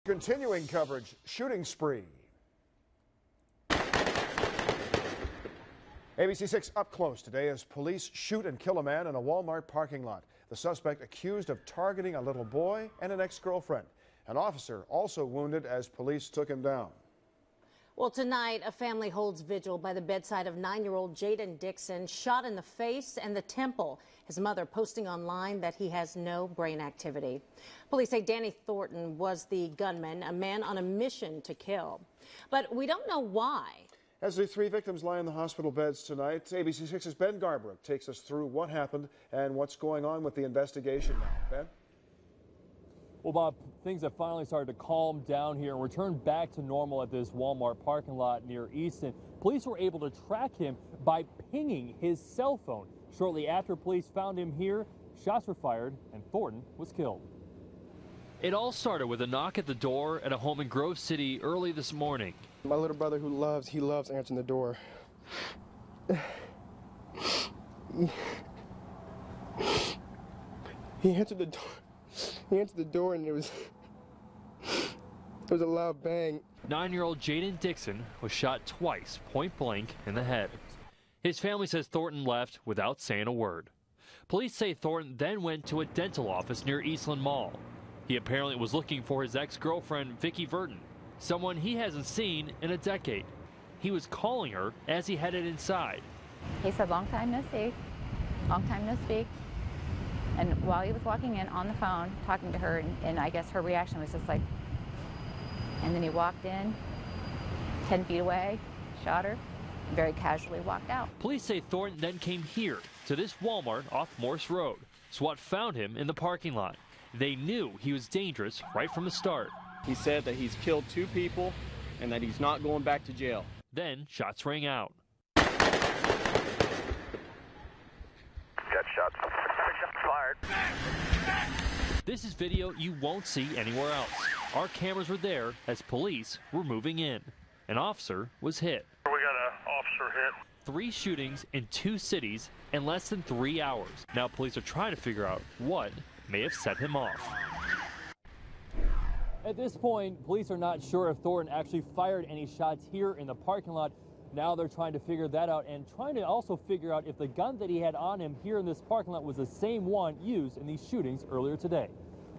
Continuing coverage, shooting spree. ABC6 up close today as police shoot and kill a man in a Walmart parking lot. The suspect accused of targeting a little boy and an ex-girlfriend. An officer also wounded as police took him down. Well, tonight, a family holds vigil by the bedside of 9-year-old Jaiden Dixon, shot in the face and the temple. His mother posting online that he has no brain activity. Police say Danny Thornton was the gunman, a man on a mission to kill. But we don't know why. As the 3 victims lie in the hospital beds tonight, ABC6's Ben Garbrook takes us through what happened and what's going on with the investigation now. Ben? Well, Bob, things have finally started to calm down here and return back to normal at this Walmart parking lot near Easton. Police were able to track him by pinging his cell phone. Shortly after police found him here, shots were fired and Thornton was killed. It all started with a knock at the door at a home in Grove City early this morning. My little brother he loves answering the door. He answered the door. He answered the door and it was a loud bang. 9-year-old Jaiden Dixon was shot twice, point blank, in the head. His family says Thornton left without saying a word. Police say Thornton then went to a dental office near Eastland Mall. He apparently was looking for his ex-girlfriend, Vicki Vertin, someone he hasn't seen in a decade. He was calling her as he headed inside. He said, "Long time no see, long time no speak." And while he was walking in on the phone, talking to her, and I guess her reaction was just like, and then he walked in, 10 feet away, shot her, and very casually walked out. Police say Thornton then came here to this Walmart off Morse Road. SWAT found him in the parking lot. They knew he was dangerous right from the start. He said that he's killed 2 people and that he's not going back to jail. Then shots rang out. Got shots fired. This is video you won't see anywhere else. Our cameras were there as police were moving in. An officer was hit. We got an officer hit. 3 shootings in 2 cities in less than 3 hours. Now police are trying to figure out what may have set him off. At this point, police are not sure if Thornton actually fired any shots here in the parking lot. Now they're trying to figure that out and trying to also figure out if the gun that he had on him here in this parking lot was the same one used in these shootings earlier today.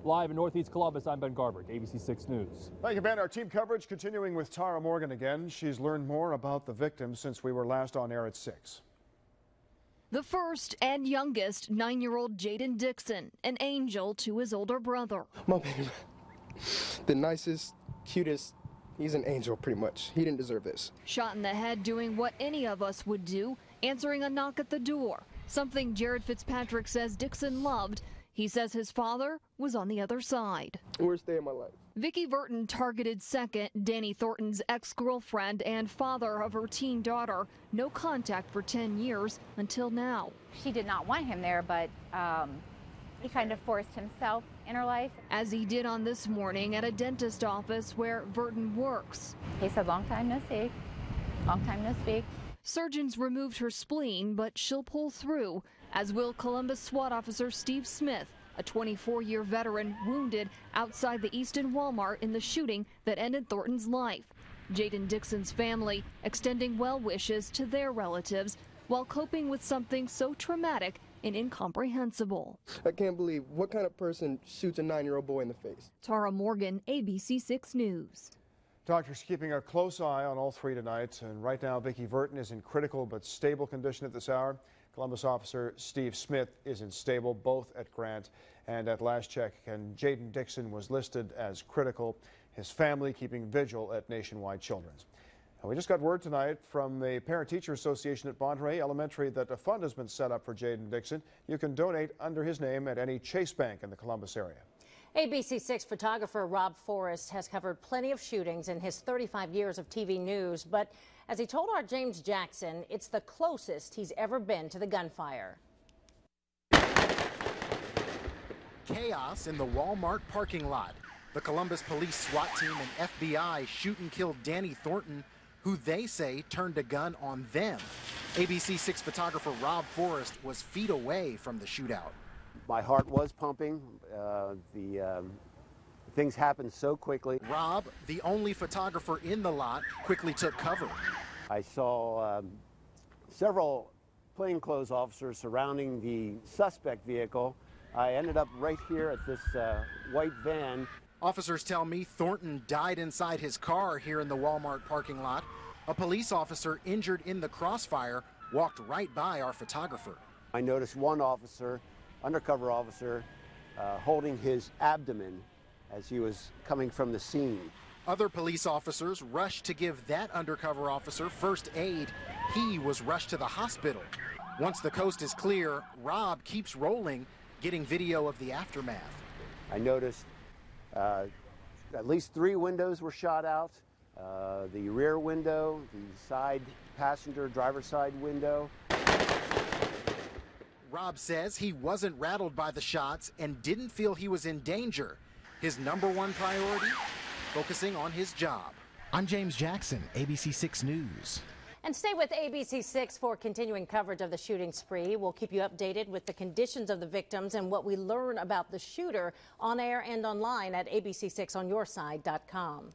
Live in Northeast Columbus, I'm Ben Garbrook, ABC6 News. Thank you, Ben. Our team coverage continuing with Tara Morgan again. She's learned more about the victims since we were last on air at 6. The first and youngest 9-year-old Jaiden Dixon, an angel to his older brother. My baby, the nicest, cutest, he's an angel pretty much. He didn't deserve this. Shot in the head doing what any of us would do, answering a knock at the door. Something Jared Fitzpatrick says Dixon loved. He says his father was on the other side. Worst day of my life. Vicki Vertin targeted second, Danny Thornton's ex-girlfriend and father of her teen daughter. No contact for 10 years until now. She did not want him there, but he kind of forced himself in her life. As he did on this morning at a dentist office where Vertin works. He said, "Long time no see, long time no speak." Surgeons removed her spleen, but she'll pull through, as will Columbus SWAT officer Steve Smith, a 24-year veteran wounded outside the Easton Walmart in the shooting that ended Thornton's life. Jaiden Dixon's family extending well wishes to their relatives while coping with something so traumatic and incomprehensible. I can't believe what kind of person shoots a 9-year-old boy in the face. Tara Morgan, ABC6 News. Doctors keeping a close eye on all 3 tonight, and right now Vicki Vertin is in critical but stable condition at this hour. Columbus officer Steve Smith is in stable, both at Grant and at last check, and Jaiden Dixon was listed as critical. His family keeping vigil at Nationwide Children's. And we just got word tonight from the Parent-Teacher Association at Monterey Elementary that a fund has been set up for Jaiden Dixon. You can donate under his name at any Chase Bank in the Columbus area. ABC6 photographer Rob Forrest has covered plenty of shootings in his 35 years of TV news, but as he told our James Jackson, it's the closest he's ever been to the gunfire. Chaos in the Walmart parking lot. The Columbus Police SWAT team and FBI shoot and kill Danny Thornton, who they say turned a gun on them. ABC6 photographer Rob Forrest was feet away from the shootout. My heart was pumping. The Things happened so quickly. Rob, the only photographer in the lot, quickly took cover. I saw several plainclothes officers surrounding the suspect vehicle. I ended up right here at this white van. Officers tell me Thornton died inside his car here in the Walmart parking lot. A police officer injured in the crossfire walked right by our photographer. I noticed one officer, undercover officer, holding his abdomen as he was coming from the scene. Other police officers rushed to give that undercover officer first aid. He was rushed to the hospital. Once the coast is clear, Rob keeps rolling, getting video of the aftermath. I noticed at least 3 windows were shot out. The rear window, the side passenger driver's side window. Rob says he wasn't rattled by the shots and didn't feel he was in danger. His #1 priority, focusing on his job. I'm James Jackson, ABC 6 News. And stay with ABC 6 for continuing coverage of the shooting spree. We'll keep you updated with the conditions of the victims and what we learn about the shooter on air and online at abc6onyourside.com.